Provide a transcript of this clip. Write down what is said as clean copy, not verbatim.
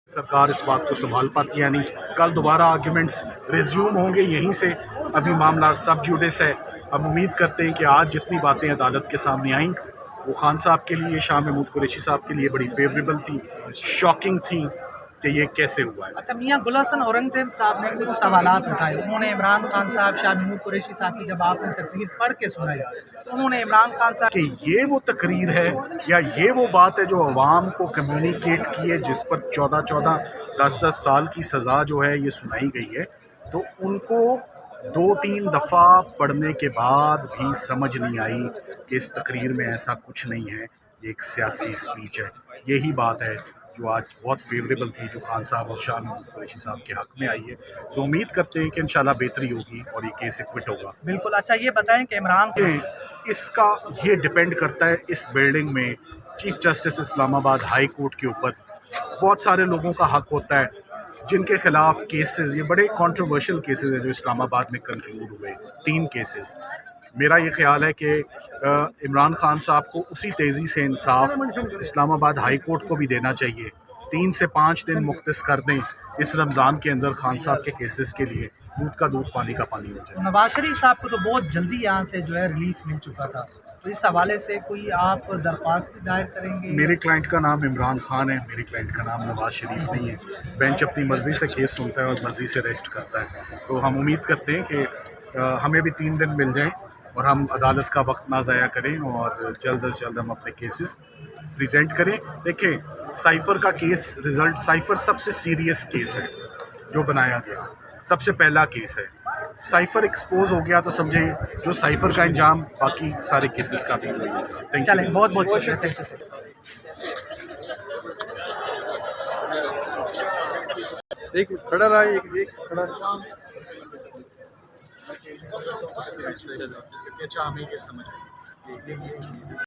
सरकार इस बात को संभाल पाती है नहीं। कल दोबारा आर्ग्यूमेंट्स रिज्यूम होंगे यहीं से। अभी मामला सब जुडिस है। अब उम्मीद करते हैं कि आज जितनी बातें अदालत के सामने आईं वो खान साहब के लिए, शाह महमूद कुरैशी साहब के लिए बड़ी फेवरेबल थी, शॉकिंग थी कि ये कैसे हुआ है। अच्छा, मियां गुल हसन औरंगजेब साहब ने कुछ सवालात उठाए। उन्होंने इमरान खान साहब, शाह महमूद कुरैशी साहब की जब आपने तकरीर पढ़ के सुनाई तो उन्होंने इमरान खान साहब कि ये वो तकरीर है या ये वो बात है जो अवाम को कम्युनिकेट की है, जिस पर 14-14, 10-10 साल की सज़ा जो है ये सुनाई गई है, तो उनको 2-3 दफ़ा पढ़ने के बाद भी समझ नहीं आई कि इस तकरीर में ऐसा कुछ नहीं है, ये एक सियासी स्पीच है। यही बात है जो आज बहुत फेवरेबल थी, जो खान साहब और शाह महमूद कुरैशी साहब के हक़ में आई है। सो उम्मीद करते हैं कि इंशाल्लाह बेहतरी होगी और ये केस एक्विट होगा। बिल्कुल। अच्छा, ये बताएं कि इमरान इसका ये डिपेंड करता है, इस बिल्डिंग में chief justice Islamabad high court के ऊपर बहुत सारे लोगों का हक होता है जिनके खिलाफ केसेस, ये बड़े कंट्रोवर्शियल केसेस हैं जो इस्लामाबाद में कंक्लूड हुए, 3 केसेस। मेरा ये ख्याल है कि इमरान खान साहब को उसी तेज़ी से इंसाफ इस्लामाबाद हाई कोर्ट को भी देना चाहिए। 3 से 5 दिन मुख्तस कर दें इस रमज़ान के अंदर खान साहब के केसेस के लिए, दूध का दूध पानी का पानी हो जाए। नवाज शरीफ साहब को तो बहुत जल्दी यहाँ से जो है रिलीफ मिल चुका था, तो इस हवाले से कोई आप दरख्वास्त भी दायर करेंगे? मेरे क्लाइंट का नाम इमरान खान है, मेरे क्लाइंट का नाम नवाज शरीफ नहीं है। बेंच अपनी मर्ज़ी से केस सुनता है और मर्ज़ी से रेस्ट करता है, तो हम उम्मीद करते हैं कि हमें भी 3 दिन मिल जाएं और हम अदालत का वक्त ना ज़ाया करें और जल्द अज जल्द हम अपने केसेस प्रेजेंट करें। देखें, साइफ़र का केस रिज़ल्ट, साइफ़र सबसे सीरियस केस है जो बनाया गया, सबसे पहला केस है। साइफ़र एक्सपोज हो गया तो समझें जो साइफ़र का अंजाम बाकी सारे केसेस का भी हुआ। चलें, बहुत बहुत शुक्रिया, थैंक यू सर। एक खड़ा रहा, एक खड़ा। अच्छा, हमें ये समझ आई।